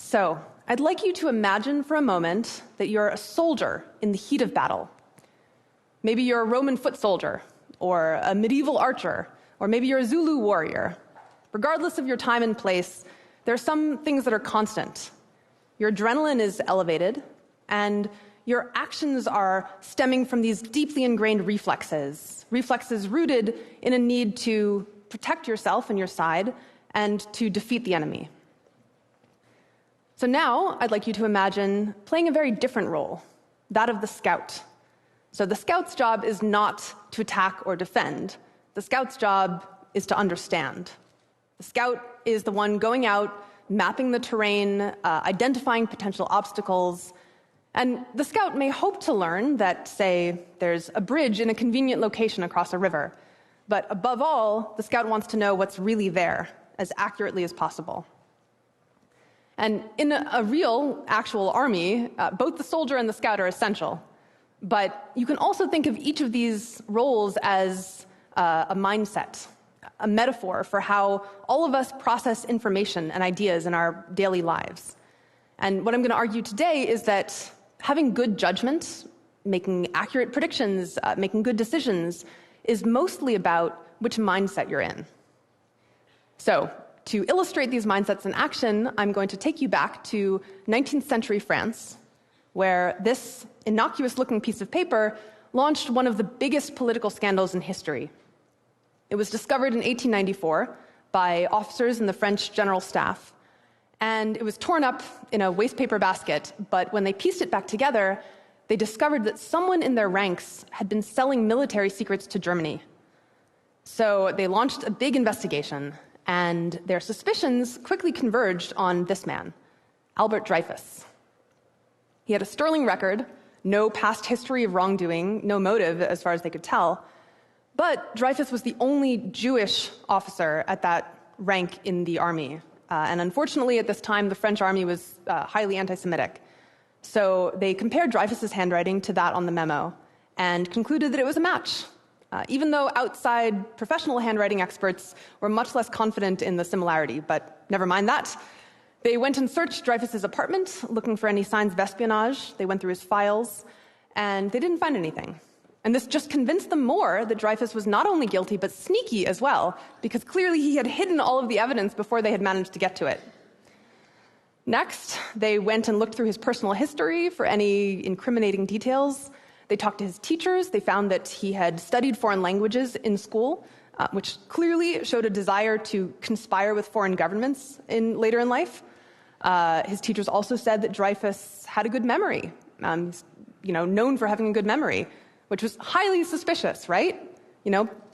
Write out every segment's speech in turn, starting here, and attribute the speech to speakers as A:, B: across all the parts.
A: So, I'd like you to imagine for a moment that you're a soldier in the heat of battle. Maybe you're a Roman foot soldier, or a medieval archer, or maybe you're a Zulu warrior. Regardless of your time and place, there are some things that are constant. Your adrenaline is elevated, and your actions are stemming from these deeply ingrained reflexes rooted in a need to protect yourself and your side and to defeat the enemy. So now I'd like you to imagine playing a very different role, that of the scout. So the scout's job is not to attack or defend. The scout's job is to understand. The scout is the one going out, mapping the terrain, identifying potential obstacles. And the scout may hope to learn that, say, there's a bridge in a convenient location across a river. But above all, the scout wants to know what's really there as accurately as possible. And in a real, actual army, both the soldier and the scout are essential. But you can also think of each of these roles as a mindset, a metaphor for how all of us process information and ideas in our daily lives. And what I'm going to argue today is that having good judgment, making accurate predictions, making good decisions, is mostly about which mindset you're in. So, to illustrate these mindsets in action, I'm going to take you back to 19th century France, where this innocuous-looking piece of paper launched one of the biggest political scandals in history. It was discovered in 1894 by officers in the French General Staff, and it was torn up in a wastepaper basket, but when they pieced it back together, they discovered that someone in their ranks had been selling military secrets to Germany. So they launched a big investigation, and their suspicions quickly converged on this man, Albert Dreyfus. He had a sterling record, no past history of wrongdoing, no motive as far as they could tell, but Dreyfus was the only Jewish officer at that rank in the army. And unfortunately, at this time, the French army was highly anti-Semitic. So they compared Dreyfus's handwriting to that on the memo and concluded that it was a match, even though outside professional handwriting experts were much less confident in the similarity. But never mind that. They went and searched Dreyfus's apartment, looking for any signs of espionage. They went through his files, and they didn't find anything. And this just convinced them more that Dreyfus was not only guilty, but sneaky as well, because clearly he had hidden all of the evidence before they had managed to get to it. Next, they went and looked through his personal history for any incriminating details. They talked to his teachers. They found that he had studied foreign languages in school, which clearly showed a desire to conspire with foreign governments later in life. His teachers also said that Dreyfus had a good memory, known for having a good memory, which was highly suspicious, right?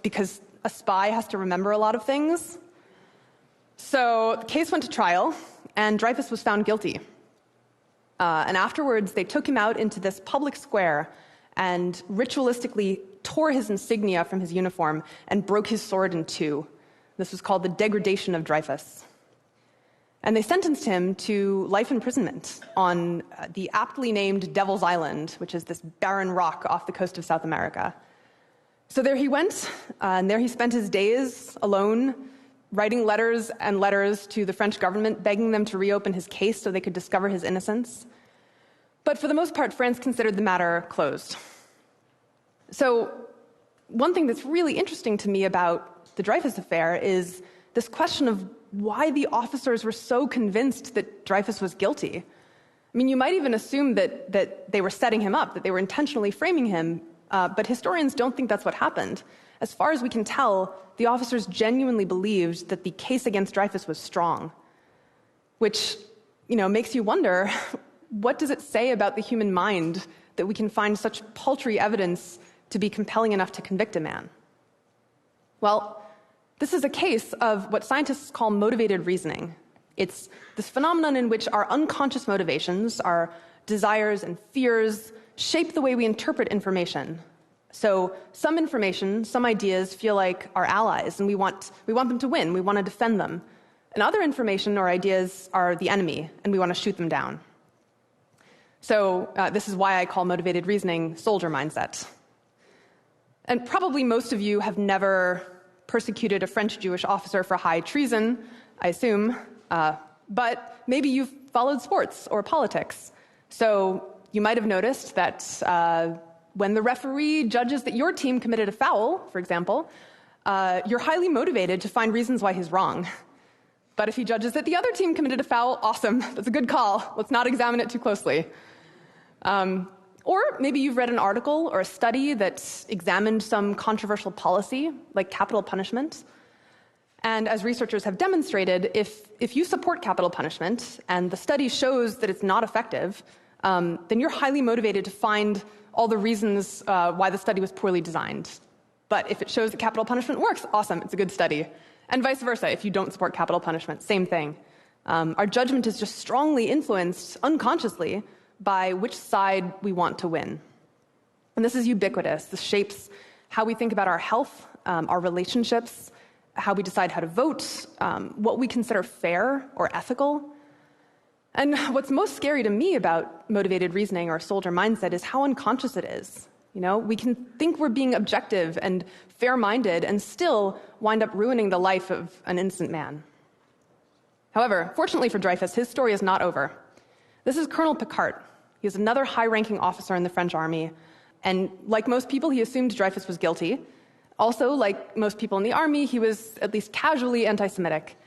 A: Because a spy has to remember a lot of things. So the case went to trial, and Dreyfus was found guilty. And afterwards, they took him out into this public square and ritualistically tore his insignia from his uniform and broke his sword in two. This was called the degradation of Dreyfus. And they sentenced him to life imprisonment on the aptly named Devil's Island, which is this barren rock off the coast of South America. So there he went, and there he spent his days alone, writing letters and letters to the French government, begging them to reopen his case so they could discover his innocence. But for the most part, France considered the matter closed. So one thing that's really interesting to me about the Dreyfus affair is this question of why the officers were so convinced that Dreyfus was guilty. I mean, you might even assume that they were setting him up, that they were intentionally framing him, but historians don't think that's what happened. As far as we can tell, the officers genuinely believed that the case against Dreyfus was strong, which, makes you wonder, what does it say about the human mind that we can find such paltry evidence to be compelling enough to convict a man? Well, this is a case of what scientists call motivated reasoning. It's this phenomenon in which our unconscious motivations, our desires and fears, shape the way we interpret information. So some information, some ideas feel like our allies, and we want them to win. We want to defend them. And other information or ideas are the enemy, and we want to shoot them down. So this is why I call motivated reasoning soldier mindset. And probably most of you have never persecuted a French Jewish officer for high treason, I assume. But maybe you've followed sports or politics. So you might have noticed that when the referee judges that your team committed a foul, for example, you're highly motivated to find reasons why he's wrong. But if he judges that the other team committed a foul, awesome, that's a good call. Let's not examine it too closely. Or maybe you've read an article or a study that examined some controversial policy, like capital punishment. And as researchers have demonstrated, if you support capital punishment and the study shows that it's not effective, then you're highly motivated to find all the reasons why the study was poorly designed. But if it shows that capital punishment works, awesome, it's a good study. And vice versa, if you don't support capital punishment, same thing. Our judgment is just strongly influenced, unconsciously, by which side we want to win. And this is ubiquitous. This shapes how we think about our health, our relationships, how we decide how to vote, what we consider fair or ethical. And what's most scary to me about motivated reasoning or soldier mindset is how unconscious it is. You know, we can think we're being objective and fair-minded and still wind up ruining the life of an innocent man. However, fortunately for Dreyfus, his story is not over. This is Colonel Picquart. He is another high-ranking officer in the French army. And like most people, he assumed Dreyfus was guilty. Also, like most people in the army, he was at least casually anti-Semitic.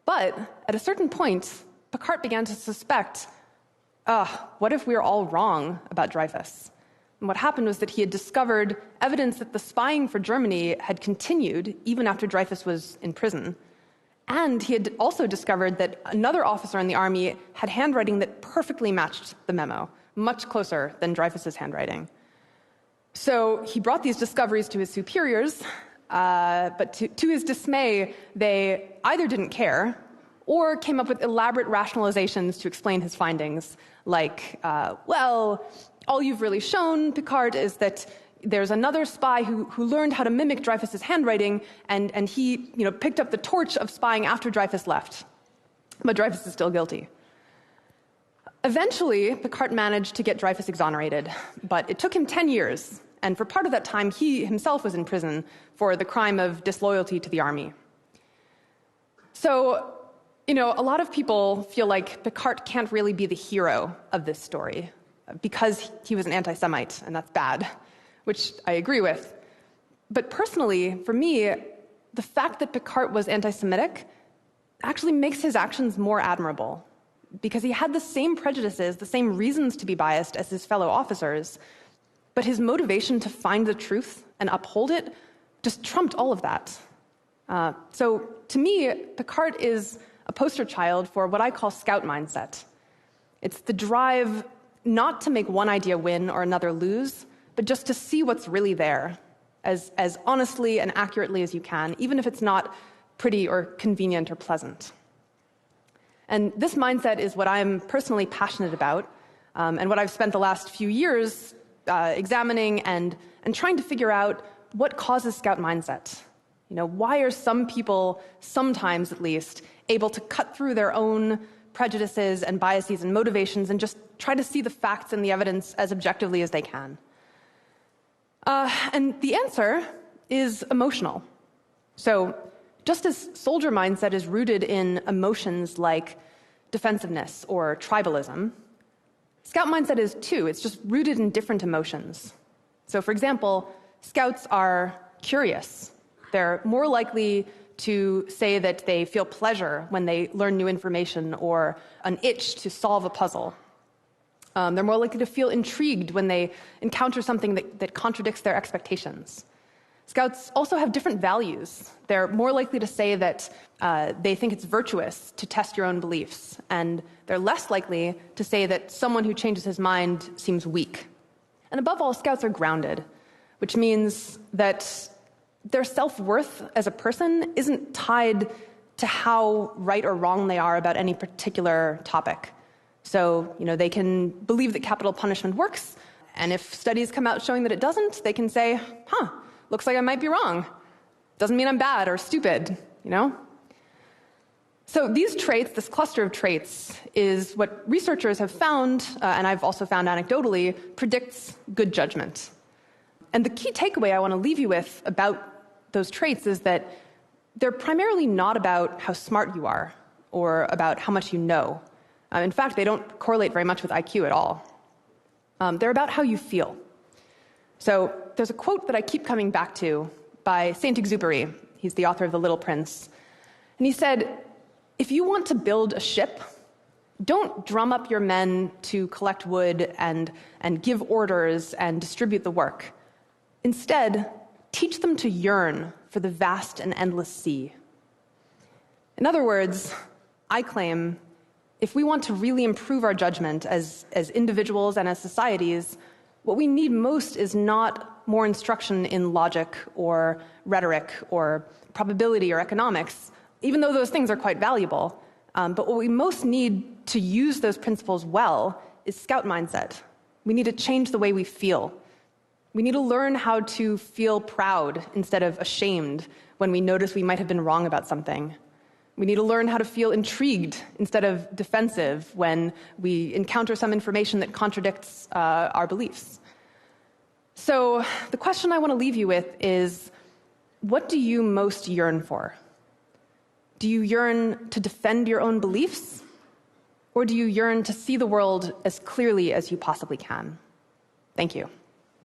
A: But at a certain point, Picquart began to suspect, what if we were all wrong about Dreyfus? And what happened was that he had discovered evidence that the spying for Germany had continued even after Dreyfus was in prison. And he had also discovered that another officer in the army had handwriting that perfectly matched the memo, much closer than Dreyfus's handwriting. So he brought these discoveries to his superiors, but to his dismay, they either didn't care or came up with elaborate rationalizations to explain his findings, like, all you've really shown, Picquart, is that there's another spy who learned how to mimic Dreyfus's handwriting, and he picked up the torch of spying after Dreyfus left. But Dreyfus is still guilty. Eventually, Picquart managed to get Dreyfus exonerated, but it took him 10 years, and for part of that time, he himself was in prison for the crime of disloyalty to the army. So, a lot of people feel like Picquart can't really be the hero of this story because he was an anti-Semite, and that's bad, which I agree with. But personally, for me, the fact that Picquart was anti-Semitic actually makes his actions more admirable, because he had the same prejudices, the same reasons to be biased as his fellow officers, but his motivation to find the truth and uphold it just trumped all of that. So to me, Picquart is a poster child for what I call scout mindset. It's the drive not to make one idea win or another lose, but just to see what's really there as honestly and accurately as you can, even if it's not pretty or convenient or pleasant. And this mindset is what I'm personally passionate about, and what I've spent the last few years examining and trying to figure out what causes scout mindset. Why are some people, sometimes at least, able to cut through their own prejudices and biases and motivations and just try to see the facts and the evidence as objectively as they can? And the answer is emotional. So just as soldier mindset is rooted in emotions like defensiveness or tribalism, scout mindset is too. It's just rooted in different emotions. So for example, scouts are curious. They're more likely to say that they feel pleasure when they learn new information or an itch to solve a puzzle. They're more likely to feel intrigued when they encounter something that contradicts their expectations. Scouts also have different values. They're more likely to say that they think it's virtuous to test your own beliefs, and they're less likely to say that someone who changes his mind seems weak. And above all, scouts are grounded, which means that their self-worth as a person isn't tied to how right or wrong they are about any particular topic. So, they can believe that capital punishment works, and if studies come out showing that it doesn't, they can say, looks like I might be wrong. Doesn't mean I'm bad or stupid, So these traits, this cluster of traits, is what researchers have found, and I've also found anecdotally, predicts good judgment. And the key takeaway I want to leave you with about those traits is that they're primarily not about how smart you are or about how much you know. In fact, they don't correlate very much with IQ at all. They're about how you feel. So there's a quote that I keep coming back to by Saint-Exupéry. He's the author of The Little Prince. And he said, if you want to build a ship, don't drum up your men to collect wood and give orders and distribute the work. Instead, teach them to yearn for the vast and endless sea. In other words, I claim, if we want to really improve our judgment as individuals and as societies, what we need most is not more instruction in logic or rhetoric or probability or economics, even though those things are quite valuable. But what we most need to use those principles well is scout mindset. We need to change the way we feel. We need to learn how to feel proud instead of ashamed when we notice we might have been wrong about something. We need to learn how to feel intrigued instead of defensive when we encounter some information that contradicts our beliefs. So the question I want to leave you with is, what do you most yearn for? Do you yearn to defend your own beliefs? Or do you yearn to see the world as clearly as you possibly can? Thank you.